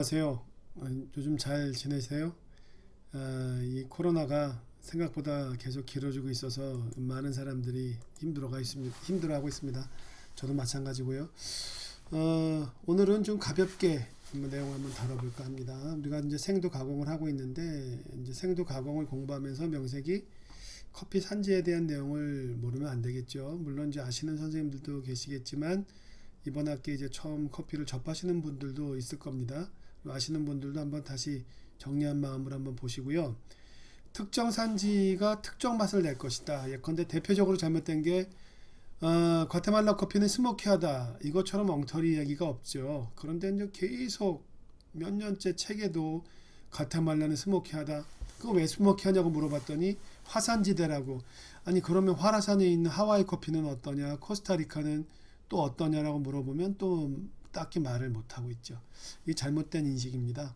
안녕하세요. 요즘 잘 지내세요? 이 코로나가 생각보다 계속 길어지고 있어서 많은 사람들이 힘들어하고 있습니다. 저도 마찬가지고요. 오늘은 좀 가볍게 한번 내용을 한번 다뤄볼까 합니다. 우리가 이제 생두 가공을 하고 있는데 이제 생두 가공을 공부하면서 명색이 커피 산지에 대한 내용을 모르면 안 되겠죠. 물론 이제 아시는 선생님들도 계시겠지만 이번 학기에 이제 처음 커피를 접하시는 분들도 있을 겁니다. 아시는 분들도 한번 다시 정리한 마음으로 한번 보시고요. 특정 산지가 특정 맛을 낼 것이다. 예컨대 대표적으로 잘못된 게 과테말라 커피는 스모키하다. 이것처럼 엉터리 얘기가 없죠. 그런데 이제 계속 몇 년째 책에도 과테말라는 스모키하다. 그거 왜 스모키하냐고 물어봤더니 화산지대라고. 아니 그러면 화라산에 있는 하와이 커피는 어떠냐? 코스타리카는 또 어떠냐라고 물어보면 또 딱히 말을 못하고 있죠. 이 잘못된 인식입니다.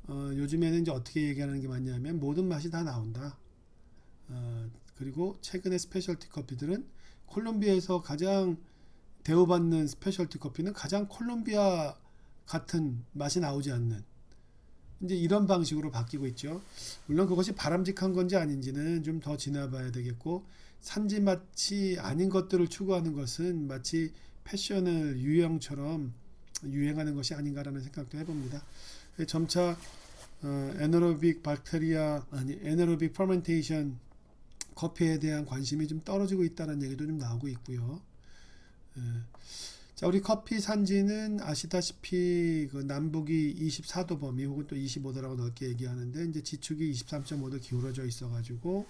요즘에는 이제 어떻게 얘기하는 게 맞냐면 모든 맛이 다 나온다. 그리고 최근에 스페셜티 커피들은 콜롬비아에서 가장 대우받는 스페셜티 커피는 가장 콜롬비아 같은 맛이 나오지 않는 이제 이런 방식으로 바뀌고 있죠. 물론 그것이 바람직한 건지 아닌지는 좀 더 지나봐야 되겠고 산지 맛이 아닌 것들을 추구하는 것은 마치 패션을 유형처럼 유행하는 것이 아닌가라는 생각도 해봅니다. 점차 에너로빅 박테리아 아니 에너로빅 퍼멘테이션 커피에 대한 관심이 좀 떨어지고 있다는 얘기도 좀 나오고 있고요. 자, 우리 커피 산지는 아시다시피 그 남북이 24도 범위 혹은 또 25도라고 넓게 얘기하는데 이제 지축이 23.5도 기울어져 있어가지고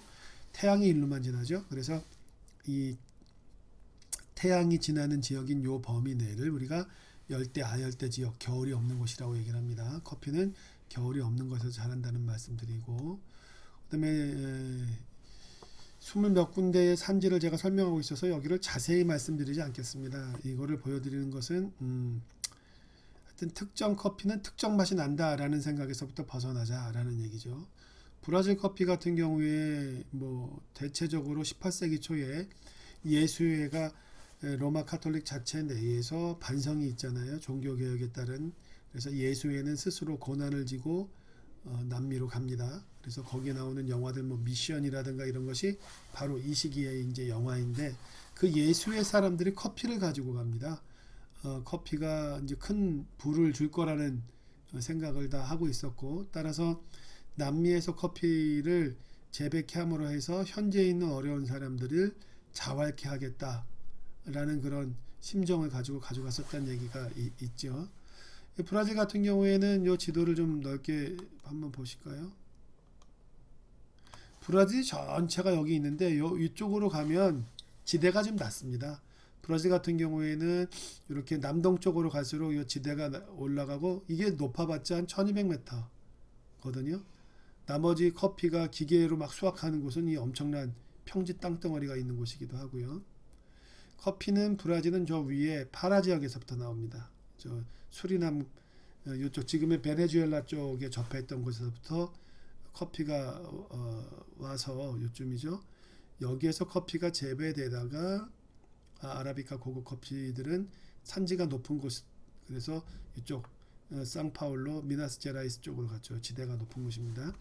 태양이 일로만 지나죠. 그래서 이 태양이 지나는 지역인 요 범위 내를 우리가 열대 아열대 지역, 겨울이 없는 곳이라고 얘기를 합니다. 커피는 겨울이 없는 곳에서 자란다는 말씀드리고 그다음에 20몇 군데의 산지를 제가 설명하고 있어서 여기를 자세히 말씀드리지 않겠습니다. 이거를 보여드리는 것은 하여튼 특정 커피는 특정 맛이 난다라는 생각에서부터 벗어나자라는 얘기죠. 브라질 커피 같은 경우에 뭐 대체적으로 18세기 초에 예수회가 로마 카톨릭 자체 내에서 반성이 있잖아요. 종교 개혁에 따른. 그래서 예수회는 스스로 고난을 지고 남미로 갑니다. 그래서 거기에 나오는 영화들 뭐 미션이라든가 이런 것이 바로 이 시기에 이제 영화인데 그 예수의 사람들이 커피를 가지고 갑니다. 커피가 이제 큰 부를 줄 거라는 생각을 다 하고 있었고 따라서 남미에서 커피를 재배케 함으로 해서 현재 있는 어려운 사람들을 자활케 하겠다라는 그런 심정을 가지고 가져갔었다는 얘기가 있죠. 브라질 같은 경우에는 이 지도를 좀 넓게 한번 보실까요? 브라질 전체가 여기 있는데 이쪽으로 가면 지대가 좀 낮습니다. 브라질 같은 경우에는 이렇게 남동쪽으로 갈수록 이 지대가 올라가고 이게 높아봤자 한 1200m 거든요. 나머지 커피가 기계로 막 수확하는 곳은 이 엄청난 평지 땅덩어리가 있는 곳이기도 하고요. 커피는 브라질은 저 위에 파라 지역에서부터 나옵니다. 저 수리남 이쪽 지금의 베네수엘라 쪽에 접했던 곳에서부터 커피가 와서 요즘이죠. 여기에서 커피가 재배되다가 아라비카 고급 커피들은 산지가 높은 곳 그래서 이쪽 상파울로 미나스제라이스 쪽으로 갔죠. 지대가 높은 곳입니다.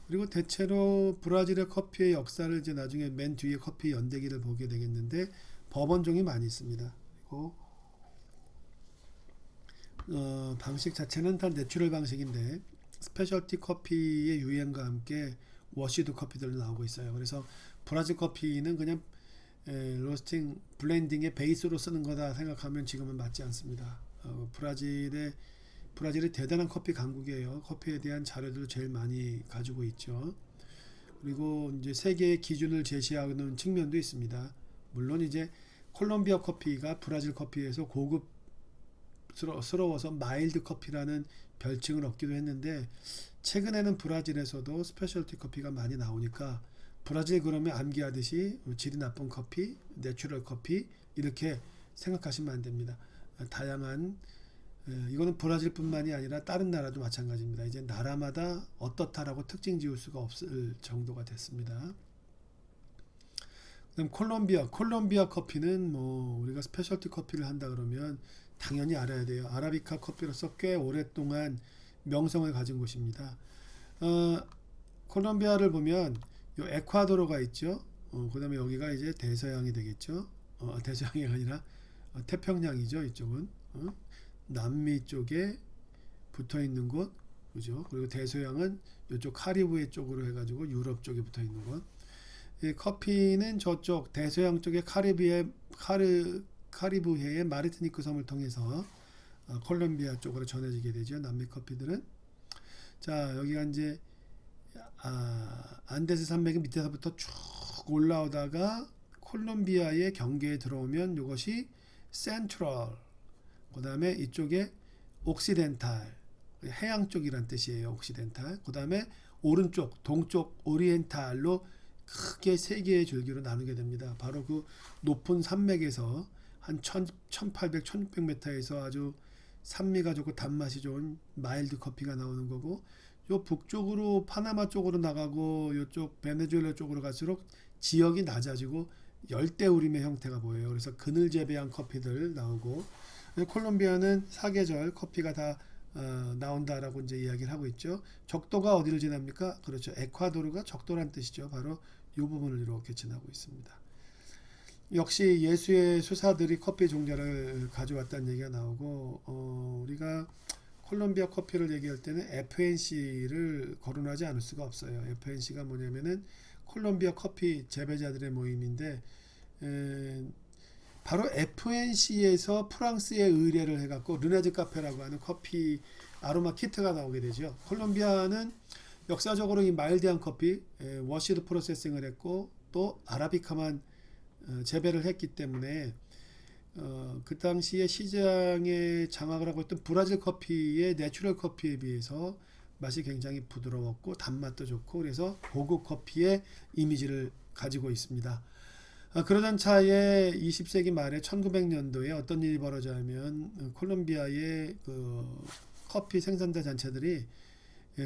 그리고 대체로 브라질의 커피의 역사를 이제 나중에 맨 뒤에 커피 연대기를 보게 되겠는데 버번종이 많이 있습니다. 그리고 방식 자체는 다 내추럴 방식인데 스페셜티 커피의 유행과 함께 워시드 커피들도 나오고 있어요. 그래서 브라질 커피는 그냥 로스팅 블렌딩의 베이스로 쓰는 거다 생각하면 지금은 맞지 않습니다. 브라질이 대단한 커피 강국이에요. 커피에 대한 자료들을 제일 많이 가지고 있죠. 그리고 이제 세계의 기준을 제시하는 측면도 있습니다. 물론 이제 콜롬비아 커피가 브라질 커피에서 고급스러워서 마일드 커피라는 별칭을 얻기도 했는데 최근에는 브라질에서도 스페셜티 커피가 많이 나오니까 브라질 그러면 암기하듯이 질이 나쁜 커피, 내추럴 커피 이렇게 생각하시면 안 됩니다. 다양한 이거는 브라질뿐만이 아니라 다른 나라도 마찬가지입니다. 이제 나라마다 어떻다라고 특징 지을 수가 없을 정도가 됐습니다. 그다음 콜롬비아 커피는 뭐 우리가 스페셜티 커피를 한다 그러면 당연히 알아야 돼요. 아라비카 커피로서 꽤 오랫동안 명성을 가진 곳입니다. 콜롬비아를 보면 요 에콰도르가 있죠. 그 다음에 여기가 이제 대서양이 되겠죠. 대서양이 아니라 태평양이죠. 이쪽은 남미 쪽에 붙어 있는 곳, 그죠? 그리고 대서양은 이쪽 카리브해 쪽으로 해가지고 유럽 쪽에 붙어 있는 곳. 이 커피는 저쪽 대서양 쪽의 카리브해의 마르티니크 섬을 통해서 콜롬비아 쪽으로 전해지게 되죠. 남미 커피들은. 자, 여기가 이제 안데스 산맥의 밑에서부터 쭉 올라오다가 콜롬비아의 경계에 들어오면 이것이 센트럴, 그 다음에 이쪽에 옥시덴탈, 해양 쪽이란 뜻이에요. 옥시덴탈. 그 다음에 오른쪽 동쪽 오리엔탈로 크게 세 개의 줄기로 나누게 됩니다. 바로 그 높은 산맥에서 한 1800, 1600m에서 아주 산미가 좋고 단맛이 좋은 마일드 커피가 나오는 거고, 요 북쪽으로 파나마 쪽으로 나가고 요쪽 베네수엘라 쪽으로 갈수록 지역이 낮아지고 열대우림의 형태가 보여요. 그래서 그늘 재배한 커피들 나오고, 콜롬비아는 사계절 커피가 다 나온다라고 이제 이야기를 하고 있죠. 적도가 어디를 지납니까? 그렇죠. 에콰도르가 적도란 뜻이죠. 바로 이 부분을 이렇게 지나고 있습니다. 역시 예수의 수사들이 커피 종자를 가져왔다는 얘기가 나오고, 우리가 콜롬비아 커피를 얘기할 때는 FNC를 거론하지 않을 수가 없어요. FNC가 뭐냐면은 콜롬비아 커피 재배자들의 모임인데, 바로 FNC에서 프랑스에 의뢰를 해갖고 르네즈 카페라고 하는 커피 아로마 키트가 나오게 되죠. 콜롬비아는 역사적으로 이 마일드한 커피, 워시드 프로세싱을 했고 또 아라비카만 재배를 했기 때문에 그 당시에 시장에 장악을 하고 있던 브라질 커피의 내추럴 커피에 비해서 맛이 굉장히 부드러웠고 단맛도 좋고, 그래서 고급 커피의 이미지를 가지고 있습니다. 그러던 차에 20세기 말에 1900년도에 어떤 일이 벌어지냐면 콜롬비아의 그 커피 생산자 단체들이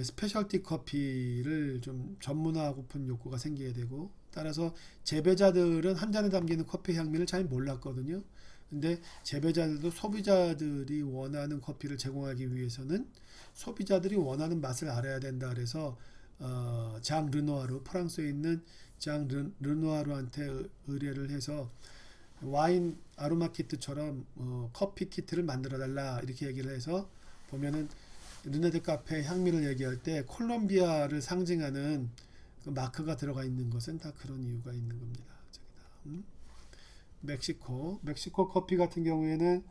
스페셜티 커피를 좀 전문화하고픈 욕구가 생기게 되고, 따라서 재배자들은 한 잔에 담기는 커피 향미를 잘 몰랐거든요. 근데 재배자들도 소비자들이 원하는 커피를 제공하기 위해서는 소비자들이 원하는 맛을 알아야 된다. 그래서 장 르누아르, 프랑스에 있는 장 르누아르한테 의뢰를 해서 와인 아로마 키트처럼 커피 키트를 만들어 달라 이렇게 얘기를 해서 보면은 르네드 카페 향미를 얘기할 때 콜롬비아를 상징하는 그 마크가 들어가 있는 것은 다 그런 이유가 있는 겁니다. 저기 멕시코 커피 같은 경우에는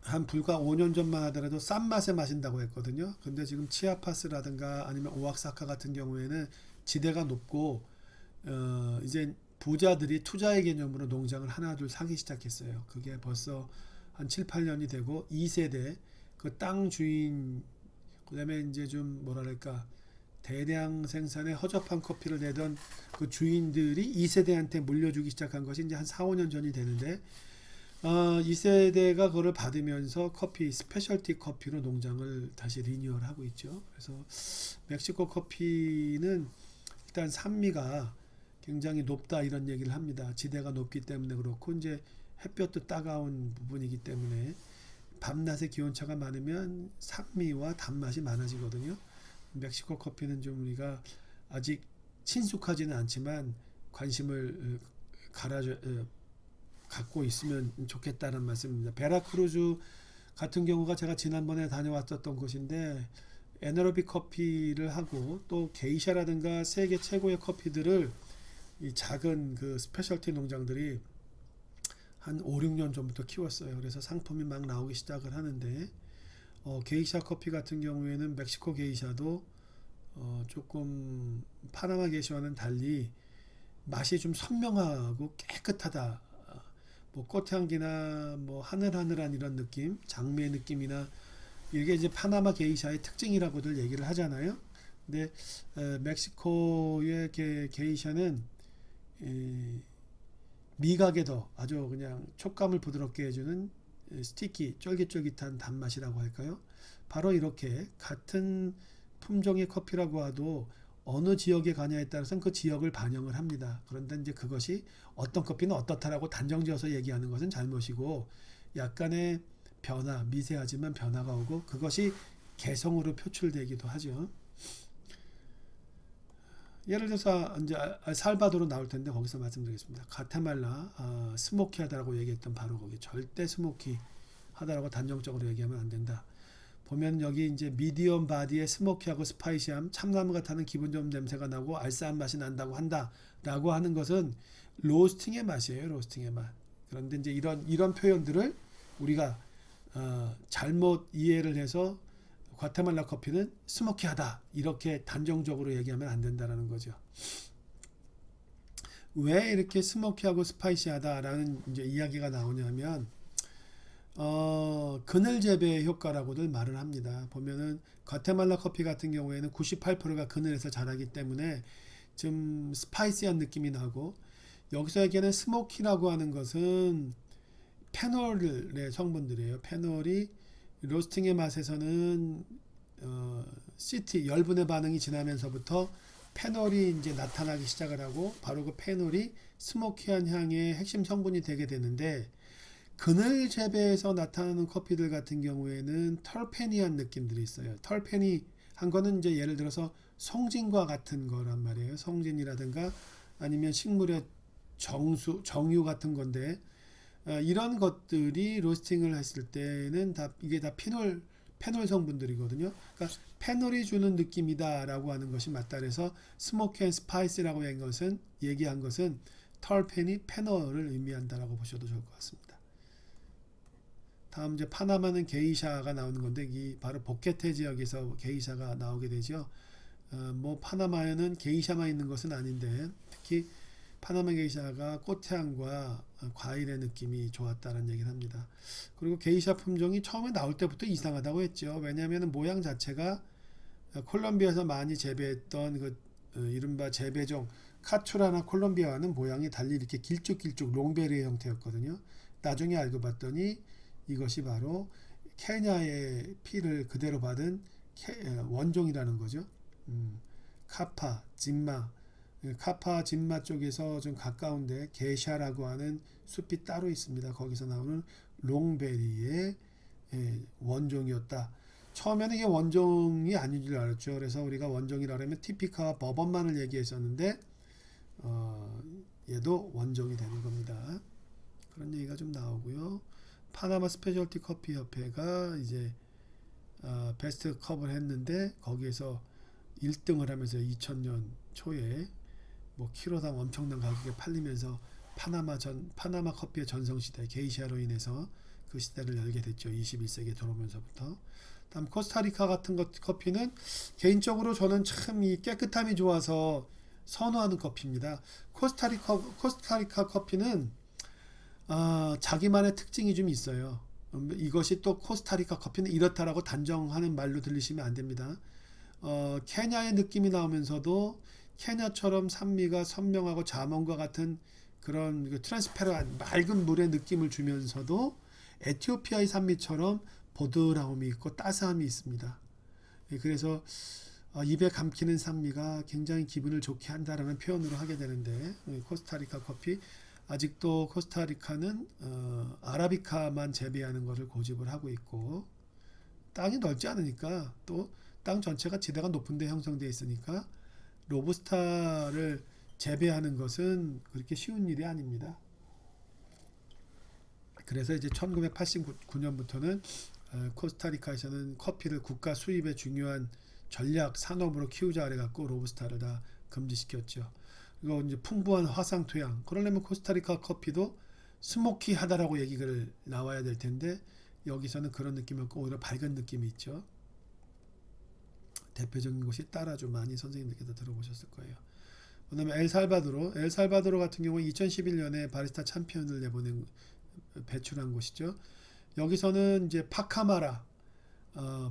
한 불과 5년 전만 하더라도 싼 맛에 마신다고 했거든요. 근데 지금 치아파스라든가 아니면 오아사카 같은 경우에는 지대가 높고 이제 부자들이 투자의 개념으로 농장을 하나둘 사기 시작했어요. 그게 벌써 한 7, 8년이 되고 2세대 그 땅 주인, 그다음에 이제 좀 뭐랄까 대량 생산에 허접한 커피를 내던 그 주인들이 2세대한테 물려주기 시작한 것이 이제 한 4, 5년 전이 되는데, 2세대가 그걸 받으면서 커피, 스페셜티 커피로 농장을 다시 리뉴얼하고 있죠. 그래서 멕시코 커피는 일단 산미가 굉장히 높다 이런 얘기를 합니다. 지대가 높기 때문에 그렇고, 이제 햇볕도 따가운 부분이기 때문에 밤낮의 기온차가 많으면 산미와 단맛이 많아지거든요. 멕시코 커피는 좀 우리가 아직 친숙하지는 않지만 관심을 갖고 있으면 좋겠다는 말씀입니다. 베라크루즈 같은 경우가 제가 지난번에 다녀왔었던 곳인데, 에너로빅 커피를 하고 또 게이샤라든가 세계 최고의 커피들을 이 작은 그 스페셜티 농장들이 한 5, 6년 전부터 키웠어요. 그래서 상품이 막 나오기 시작을 하는데, 게이샤 커피 같은 경우에는 멕시코 게이샤도 조금 파나마 게이샤와는 달리 맛이 좀 선명하고 깨끗하다. 뭐 꽃향기나 뭐 하늘하늘한 이런 느낌, 장미의 느낌이나 이게 이제 파나마 게이샤의 특징이라고들 얘기를 하잖아요. 근데 멕시코의 게이샤는 미각에 더 아주 그냥 촉감을 부드럽게 해주는 스티키, 쫄깃쫄깃한 단맛이라고 할까요? 바로 이렇게 같은 품종의 커피라고 해도 어느 지역에 가냐에 따라서는 그 지역을 반영을 합니다. 그런데 이제 그것이 어떤 커피는 어떻다라고 단정지어서 얘기하는 것은 잘못이고 약간의 변화, 미세하지만 변화가 오고 그것이 개성으로 표출되기도 하죠. 예를 들어서 이제 살바도르 나올 텐데 거기서 말씀드리겠습니다. 가테말라 스모키하다라고 얘기했던 바로 거기 절대 스모키하다라고 단정적으로 얘기하면 안 된다. 보면 여기 이제 미디엄 바디에 스모키하고 스파이시함, 참나무 같다는 기분 좋은 냄새가 나고 알싸한 맛이 난다고 한다라고 하는 것은 로스팅의 맛이에요. 로스팅의 맛. 그런데 이제 이런 표현들을 우리가 잘못 이해를 해서 과테말라 커피는 스모키하다 이렇게 단정적으로 얘기하면 안 된다라는 거죠. 왜 이렇게 스모키하고 스파이시하다라는 이제 이야기가 나오냐면 그늘 재배 효과라고들 말을 합니다. 보면은 과테말라 커피 같은 경우에는 98%가 그늘에서 자라기 때문에 좀 스파이시한 느낌이 나고 여기서 얘기하는 스모키라고 하는 것은 페놀의 성분들이에요. 페놀이 로스팅의 맛에서는 시티 열분의 반응이 지나면서부터 페놀이 이제 나타나기 시작을 하고 바로 그 페놀이 스모키한 향의 핵심 성분이 되게 되는데 그늘 재배에서 나타나는 커피들 같은 경우에는 털페니한 느낌들이 있어요. 털페니한 거는 이제 예를 들어서 송진과 같은 거란 말이에요. 송진이라든가 아니면 식물의 정유 같은 건데 이런 것들이 로스팅을 했을 때는 이게 다 페놀 성분들이거든요. 그러니까 페놀이 주는 느낌이다라고 하는 것이 맞다. 그래서 스모키 앤 스파이스라고 얘기한 것은 털페니 페놀을 의미한다라고 보셔도 좋을 것 같습니다. 다음 이제 파나마는 게이샤가 나오는 건데 이 바로 보케테 지역에서 게이샤가 나오게 되죠. 뭐 파나마에는 게이샤만 있는 것은 아닌데 특히 파나마 게이샤가 꽃향과 과일의 느낌이 좋았다는 얘기를 합니다. 그리고 게이샤 품종이 처음에 나올 때부터 이상하다고 했죠. 왜냐하면 모양 자체가 콜롬비아에서 많이 재배했던 그 이른바 재배종 카츄라나 콜롬비아와는 모양이 달리 이렇게 길쭉길쭉 롱베리의 형태였거든요. 나중에 알고 봤더니 이것이 바로 케냐의 피를 그대로 받은 원종이라는 거죠. 카파, 진마 쪽에서 좀 가까운데 게샤라고 하는 숲이 따로 있습니다. 거기서 나오는 롱베리의 원종이었다. 처음에는 이게 원종이 아닌 줄 알았죠. 그래서 우리가 원종이라고 하면 티피카와 버번만을 얘기했었는데 얘도 원종이 되는 겁니다. 그런 얘기가 좀 나오고요. 파나마 스페셜티 커피 협회가 이제 베스트 컵을 했는데 거기에서 1등을 하면서 2000년 초에 뭐 키로당 엄청난 가격에 팔리면서 파나마 커피의 전성시대 게이샤로 인해서 그 시대를 열게 됐죠. 21세기에 들어오면서부터. 다음 코스타리카 같은 커피는 개인적으로 저는 참 이 깨끗함이 좋아서 선호하는 커피입니다. 코스타리카 커피는 자기만의 특징이 좀 있어요. 이것이 또 코스타리카 커피는 이렇다라고 단정하는 말로 들리시면 안 됩니다. 케냐의 느낌이 나오면서도 케냐처럼 산미가 선명하고 자몽과 같은 그런 트랜스페런트 맑은 물의 느낌을 주면서도 에티오피아의 산미처럼 보드라움이 있고 따스함이 있습니다. 그래서 입에 감기는 산미가 굉장히 기분을 좋게 한다라는 표현으로 하게 되는데 코스타리카 커피 아직도 코스타리카는 아라비카만 재배하는 것을 고집을 하고 있고 땅이 넓지 않으니까 또 땅 전체가 지대가 높은 데 형성되어 있으니까 로부스타를 재배하는 것은 그렇게 쉬운 일이 아닙니다. 그래서 이제 1989년부터는 코스타리카에서는 커피를 국가 수입의 중요한 전략 산업으로 키우자 그래갖고 로부스타를 다 금지시켰죠. 그리고 이제 풍부한 화상 토양. 그러려면 코스타리카 커피도 스모키하다라고 얘기를 나와야 될 텐데 여기서는 그런 느낌이 없고 오히려 밝은 느낌이 있죠. 대표적인 곳이 따라주 많이 선생님들께서 들어보셨을 거예요. 그다음에 엘살바도르 같은 경우 2011년에 바리스타 챔피언을 배출한 곳이죠. 여기서는 이제 파카마라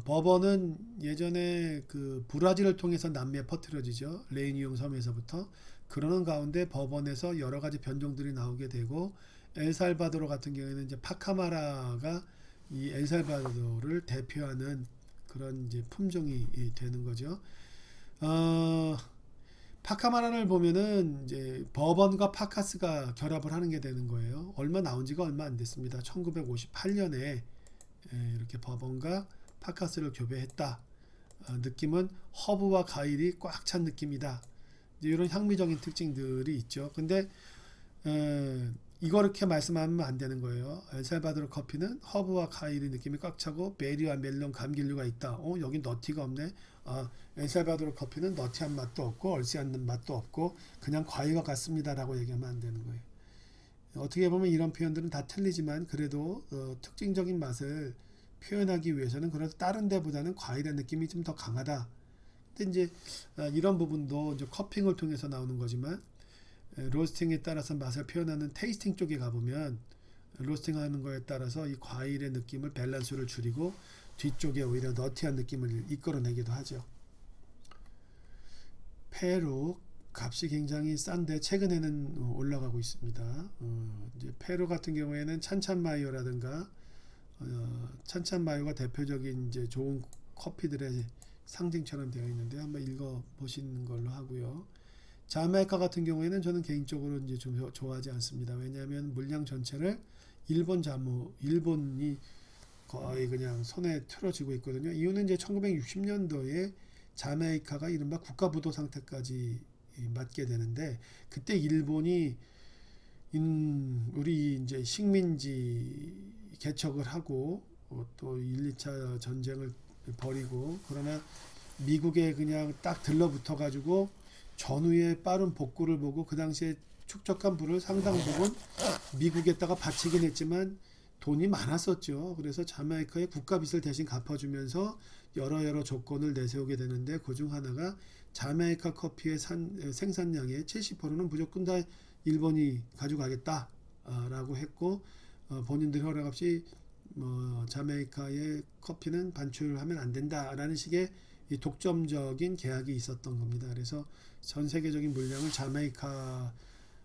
버번은 예전에 그 브라질을 통해서 남미에 퍼뜨려지죠. 레이니용 섬에서부터 그러는 가운데 버번에서 여러 가지 변종들이 나오게 되고 엘살바도르 같은 경우에는 이제 파카마라가 이 엘살바도르를 대표하는 그런 이제 품종이 되는 거죠. 파카마라를 보면은 이제 버번과 파카스가 결합을 하는 게 되는 거예요. 나온 지가 얼마 안 됐습니다. 1958년에 이렇게 버번과 파카스를 교배했다. 느낌은 허브와 과일이 꽉 찬 느낌이다. 이런 향미적인 특징들이 있죠. 근데 이렇게 말씀하면 안 되는 거예요. 엘살바도르 커피는 허브와 과일의 느낌이 꽉 차고 베리와 멜론, 감귤류가 있다. 여긴 너티가 없네. 엘살바도르 커피는 너티한 맛도 없고 얼씨한 맛도 없고 그냥 과일과 같습니다라고 얘기하면 안 되는 거예요. 어떻게 보면 이런 표현들은 다 틀리지만 그래도 특징적인 맛을 표현하기 위해서는 그래도 다른 데보다는 과일의 느낌이 좀 더 강하다. 근데 이제 이런 부분도 이제 커핑을 통해서 나오는 거지만 로스팅에 따라서 맛을 표현하는 테이스팅 쪽에 가보면 로스팅하는 거에 따라서 이 과일의 느낌을 밸런스를 줄이고 뒤쪽에 오히려 너티한 느낌을 이끌어내기도 하죠. 페루 값이 굉장히 싼데 최근에는 올라가고 있습니다. 이제 페루 같은 경우에는 찬찬마이오라든가 찬찬마이오가 대표적인 이제 좋은 커피들의 상징처럼 되어 있는데 한번 읽어 보시는 걸로 하고요. 자메이카 같은 경우에는 저는 개인적으로 이제 좀 좋아하지 않습니다. 왜냐하면 물량 전체를 일본이 거의 그냥 손에 틀어지고 있거든요. 이유는 이제 1960년도에 자메이카가 이른바 국가부도 상태까지 맞게 되는데 그때 일본이 우리 이제 식민지 개척을 하고 또 1, 2차 전쟁을 벌이고 그러나 미국에 그냥 딱 들러붙어 가지고 전후의 빠른 복구를 보고 그 당시에 축적한 부를 상당 부분 미국에다가 바치긴 했지만 돈이 많았었죠. 그래서 자메이카의 국가빚을 대신 갚아주면서 여러 조건을 내세우게 되는데 그중 하나가 자메이카 커피의 생산량의 70%는 무조건 다 일본이 가져가겠다라고 했고 본인들 허락 없이 자메이카의 커피는 반출하면 안 된다라는 식의 이 독점적인 계약이 있었던 겁니다. 그래서 전 세계적인 물량을 자메이카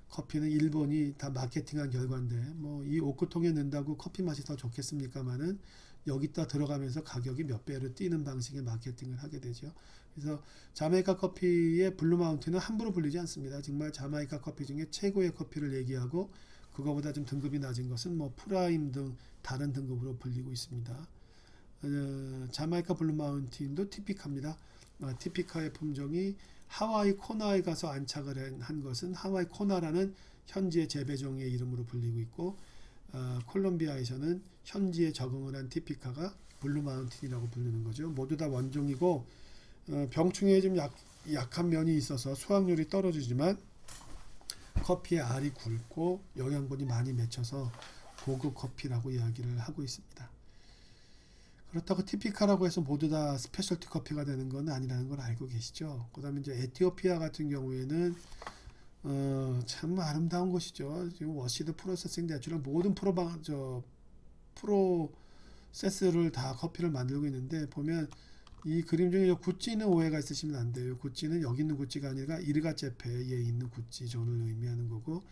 커피는 일본이 다 마케팅한 결과인데 이 오크통에 넣는다고 커피 맛이 더 좋겠습니까마는 여기다 들어가면서 가격이 몇 배로 뛰는 방식의 마케팅을 하게 되죠. 그래서 자메이카 커피의 블루마운틴은 함부로 불리지 않습니다. 정말 자메이카 커피 중에 최고의 커피를 얘기하고 그거보다 좀 등급이 낮은 것은 프라임 등 다른 등급으로 불리고 있습니다. 자메이카 블루마운틴도 티피카입니다. 티피카의 품종이 하와이 코나에 가서 안착을 한 것은 하와이 코나라는 현지의 재배종의 이름으로 불리고 있고 콜롬비아에서는 현지에 적응을 한 티피카가 블루마운틴이라고 부르는 거죠. 모두 다 원종이고 병충해에 좀 약한 면이 있어서 수확률이 떨어지지만 커피의 알이 굵고 영양분이 많이 맺혀서 고급 커피라고 이야기를 하고 있습니다. 그렇다고 티피카라고 해서 모두 다 스페셜티 커피가 되는 건 아니라는 걸 알고 계시죠. 그 다음에 이제 에티오피아 같은 경우에는 참 아름다운 곳이죠. 지금 워시드 프로세싱 내추럴 모든 프로세스를 다 커피를 만들고 있는데 보면 이 그림 중에 구찌는 오해가 있으시면 안 돼요. 구찌는 여기 있는 구찌가 아니라 이르가체페에 있는 구찌 존을 의미하는 거고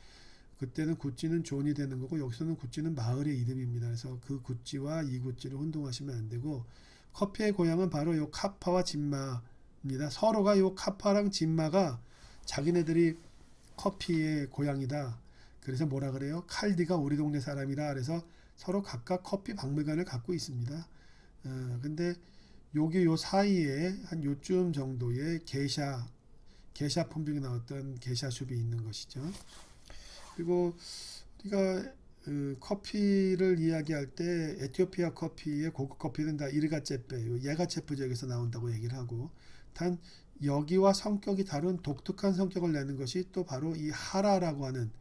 그때는 구찌는 존이 되는 거고 여기서는 구찌는 마을의 이름입니다. 그래서 그 구찌와 이 구찌를 혼동하시면 안 되고 커피의 고향은 바로 요 카파와 진마입니다. 서로가 요 카파랑 진마가 자기네들이 커피의 고향이다. 그래서 뭐라 그래요? 칼디가 우리 동네 사람이라 그래서 서로 각각 커피 박물관을 갖고 있습니다. 근데 여기 요 사이에 한 요쯤 정도의 게샤 품종이 나왔던 게샤숲이 있는 것이죠. 그리고 우리가 커피를 이야기할 때 에티오피아 커피의 고급 커피는 다 이르가체페, 예가체프 지역에서 나온다고 얘기를 하고 단 여기와 성격이 다른 독특한 성격을 내는 것이 또 바로 이 하라라고 하는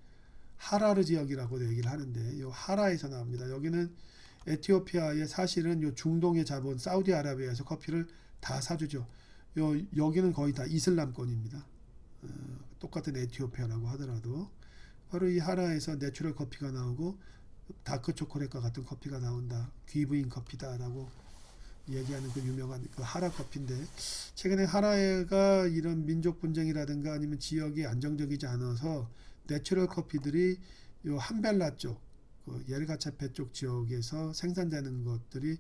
하라르 지역이라고 얘기를 하는데 이 하라에서 나옵니다. 여기는 에티오피아의 사실은 요 중동의 자본 사우디아라비아에서 커피를 다 사주죠. 여기는 거의 다 이슬람권입니다. 똑같은 에티오피아라고 하더라도 바로 이 하라에서 내추럴 커피가 나오고 다크 초콜릿과 같은 커피가 나온다. 귀부인 커피다라고 얘기하는 그 유명한 그 하라 커피인데 최근에 하라가 이런 민족 분쟁이라든가 아니면 지역이 안정적이지 않아서 내추럴 커피들이 요 함벨라 쪽, 그 예르가체페 쪽 지역에서 생산되는 것들이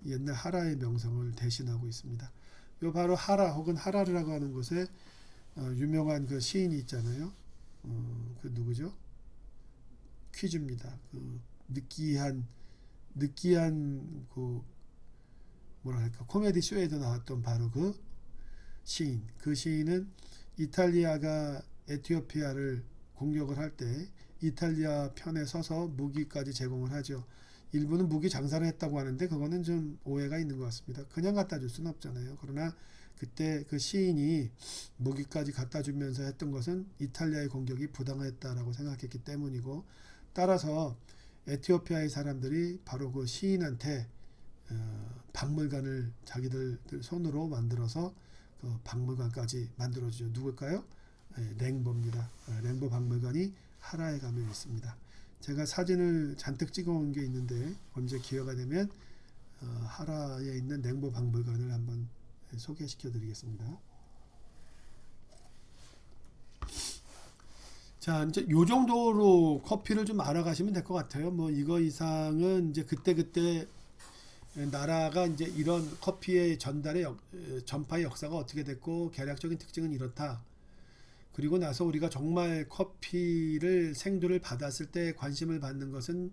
옛날 하라의 명성을 대신하고 있습니다. 요 바로 하라 혹은 하라르라고 하는 곳에 유명한 그 시인이 있잖아요. 그 누구죠? 퀴즈입니다. 그 느끼한 그 뭐랄까 코미디 쇼에도 나왔던 바로 그 시인. 그 시인은 이탈리아가 에티오피아를 공격을 할 때 이탈리아 편에 서서 무기까지 제공을 하죠. 일부는 무기 장사를 했다고 하는데 그거는 좀 오해가 있는 것 같습니다. 그냥 갖다 줄 수는 없잖아요. 그러나 그때 그 시인이 무기까지 갖다 주면서 했던 것은 이탈리아의 공격이 부당했다라고 생각했기 때문이고, 따라서 에티오피아의 사람들이 바로 그 시인한테 박물관을 자기들 손으로 만들어서 그 박물관까지 만들어주죠. 누굴까요? 랭보입니다. 랭보 박물관이 하라에 가면 있습니다. 제가 사진을 잔뜩 찍어온 게 있는데 언제 기회가 되면 하라에 있는 랭보 박물관을 한번 소개시켜 드리겠습니다. 자, 이제 요 정도로 커피를 좀 알아가시면 될 것 같아요. 뭐 이거 이상은 이제 그때 나라가 이제 이런 커피의 전파의 역사가 어떻게 됐고 계략적인 특징은 이렇다. 그리고 나서 우리가 정말 커피를 생두를 받았을 때 관심을 받는 것은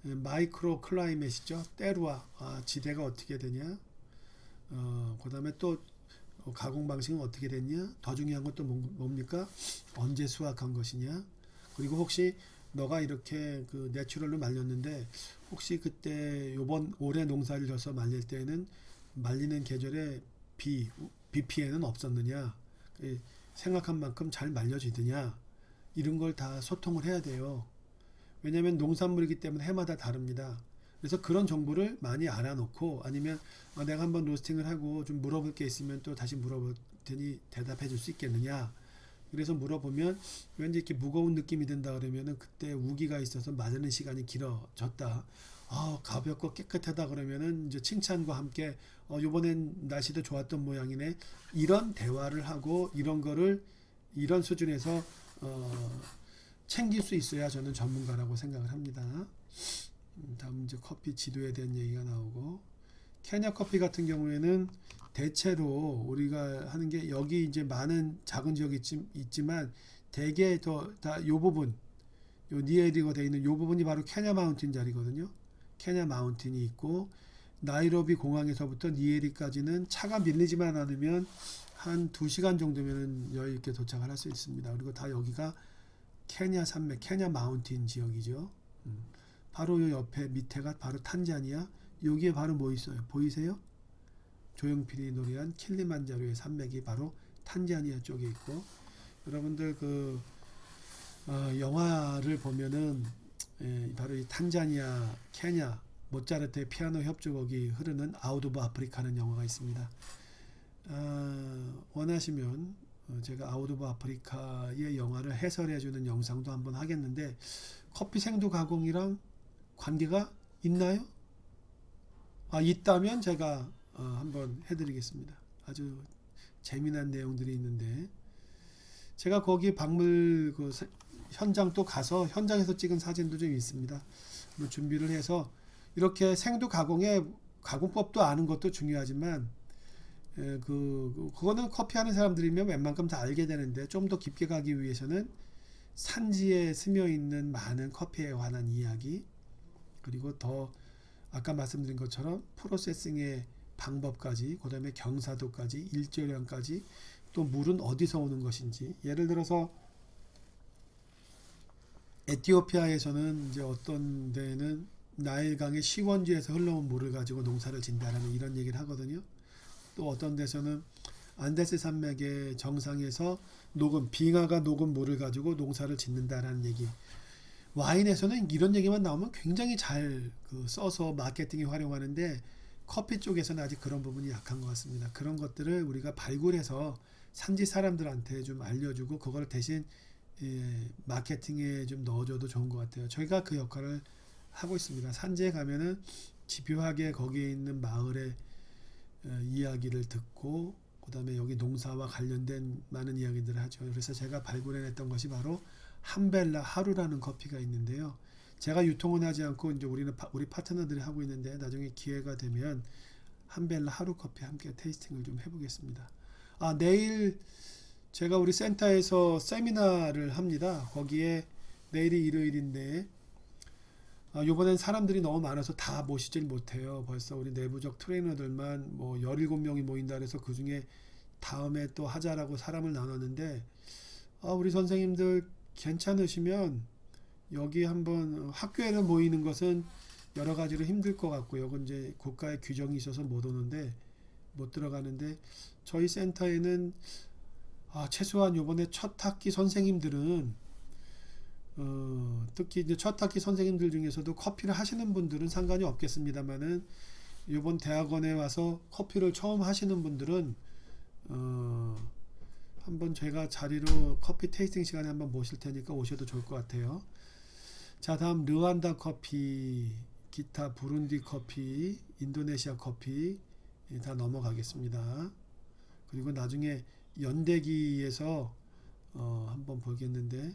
마이크로 클라이met이죠. 때루와 지대가 어떻게 되냐. 그 다음에 또 가공 방식은 어떻게 됐냐. 더 중요한 건 또 뭡니까? 언제 수확한 것이냐. 그리고 혹시 너가 이렇게 그 내추럴로 말렸는데 혹시 그때 올해 농사를 져서 말릴 때는 말리는 계절에 비 피해는 없었느냐. 생각한 만큼 잘 말려지느냐. 이런 걸 다 소통을 해야 돼요. 왜냐하면 농산물이기 때문에 해마다 다릅니다. 그래서 그런 정보를 많이 알아놓고, 아니면 내가 한번 로스팅을 하고 좀 물어볼 게 있으면 또 다시 물어볼 테니 대답해 줄 수 있겠느냐. 그래서 물어보면 왠지 이렇게 무거운 느낌이 든다 그러면은 그때 우기가 있어서 마르는 시간이 길어졌다. 가볍고 깨끗하다 그러면은 이제 칭찬과 함께 요번엔 날씨도 좋았던 모양이네. 이런 대화를 하고 이런 거를 이런 수준에서 챙길 수 있어야 저는 전문가라고 생각을 합니다. 다음 이제 커피 지도에 대한 얘기가 나오고, 케냐 커피 같은 경우에는 대체로 우리가 하는 게 여기 이제 많은 작은 지역이 있지만 대개 다 요 부분, 요 니에리가 되어 있는 요 부분이 바로 케냐 마운틴 자리거든요. 케냐 마운틴이 있고 나이로비 공항에서부터 니에리까지는 차가 밀리지만 않으면 한 2시간 정도면 여유 있게 도착을 할 수 있습니다. 그리고 다 여기가 케냐 산맥, 케냐 마운틴 지역이죠. 바로 요 옆에 밑에가 바로 탄자니아. 여기에 바로 뭐 있어요? 보이세요? 조용필이 노래한 킬리만자로의 산맥이 바로 탄자니아 쪽에 있고, 여러분들 그 영화를 보면은 바로 이 탄자니아, 케냐, 모차르트의 피아노 협주곡이 흐르는 아웃 오브 아프리카는 영화가 있습니다. 원하시면 제가 아웃 오브 아프리카의 영화를 해설해주는 영상도 한번 하겠는데, 커피 생두 가공이랑 관계가 있나요? 있다면 제가 한번 해드리겠습니다. 아주 재미난 내용들이 있는데, 제가 거기 박물 그 현장 또 가서 현장에서 찍은 사진도 좀 있습니다. 뭐 준비를 해서 이렇게 생두 가공의 가공법도 아는 것도 중요하지만 그거는 커피 하는 사람들이면 웬만큼 다 알게 되는데, 좀 더 깊게 가기 위해서는 산지에 스며 있는 많은 커피에 관한 이야기, 그리고 더 아까 말씀드린 것처럼 프로세싱의 방법까지, 그 다음에 경사도까지, 일조량까지, 또 물은 어디서 오는 것인지. 예를 들어서 에티오피아에서는 이제 어떤 데는 나일강의 시원지에서 흘러온 물을 가지고 농사를 진다라는 이런 얘기를 하거든요. 또 어떤 데서는 안데스 산맥의 정상에서 빙하가 녹은 물을 가지고 농사를 짓는다라는 얘기. 와인에서는 이런 얘기만 나오면 굉장히 잘 써서 마케팅에 활용하는데, 커피 쪽에서는 아직 그런 부분이 약한 것 같습니다. 그런 것들을 우리가 발굴해서 산지 사람들한테 좀 알려주고 그걸 대신 마케팅에 좀 넣어줘도 좋은 것 같아요. 저희가 그 역할을 하고 있습니다. 산지에 가면은 집요하게 거기에 있는 마을의 이야기를 듣고, 그 다음에 여기 농사와 관련된 많은 이야기들을 하죠. 그래서 제가 발굴해냈던 것이 바로 함벨라 하루라는 커피가 있는데요. 제가 유통은 하지 않고 이제 우리 파트너들이 하고 있는데, 나중에 기회가 되면 함벨라 하루 커피 함께 테이스팅을 좀 해보겠습니다. 내일 제가 우리 센터에서 세미나를 합니다. 거기에 내일이 일요일인데 이번엔 사람들이 너무 많아서 다 모시질 못해요. 벌써 우리 내부적 트레이너들만 뭐 17명이 모인다 그래서 그 중에 다음에 또 하자라고 사람을 나눴는데 우리 선생님들 괜찮으시면 여기 한번 학교에는 모이는 것은 여러 가지로 힘들 것 같고요. 이건 이제 국가의 규정이 있어서 못 오는데 못 들어가는데 저희 센터에는 최소한 요번에 첫 학기 선생님들은 특히 이제 첫 학기 선생님들 중에서도 커피를 하시는 분들은 상관이 없겠습니다만은 이번 대학원에 와서 커피를 처음 하시는 분들은 한번 제가 자리로 커피 테이스팅 시간에 한번 모실 테니까 오셔도 좋을 것 같아요. 자, 다음 르완다 커피, 기타 부룬디 커피, 인도네시아 커피 다 넘어가겠습니다. 그리고 나중에 연대기에서 한번 보겠는데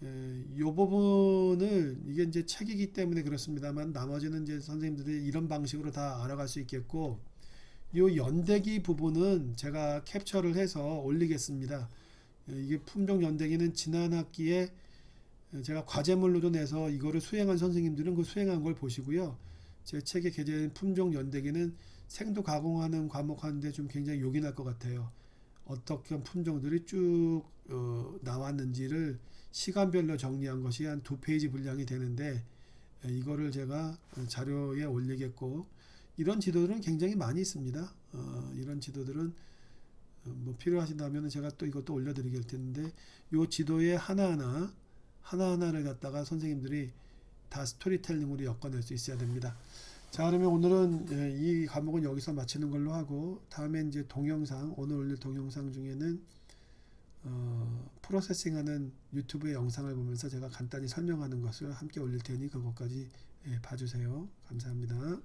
이 부분을 이게 이제 책이기 때문에 그렇습니다만 나머지는 이제 선생님들이 이런 방식으로 다 알아갈 수 있겠고 이 연대기 부분은 제가 캡처를 해서 올리겠습니다. 이게 품종 연대기는 지난 학기에 제가 과제물로도 내서 이거를 수행한 선생님들은 그 수행한 걸 보시고요. 제 책에 게재된 품종 연대기는 생도 가공하는 과목 하는데 좀 굉장히 요긴할 것 같아요. 어떻게 품종들이 쭉 나왔는지를 시간별로 정리한 것이 한 2페이지 분량이 되는데 이거를 제가 자료에 올리겠고 이런 지도들은 굉장히 많이 있습니다. 이런 지도들은 뭐 필요하신다면 제가 또 이것도 올려드리길 텐데 이 지도에 하나하나를 갖다가 선생님들이 다 스토리텔링으로 엮어낼 수 있어야 됩니다. 자, 그러면 오늘은 이 과목은 여기서 마치는 걸로 하고 다음에 이제 동영상 오늘 올릴 동영상 중에는 프로세싱하는 유튜브의 영상을 보면서 제가 간단히 설명하는 것을 함께 올릴 테니 그것까지 봐주세요. 감사합니다.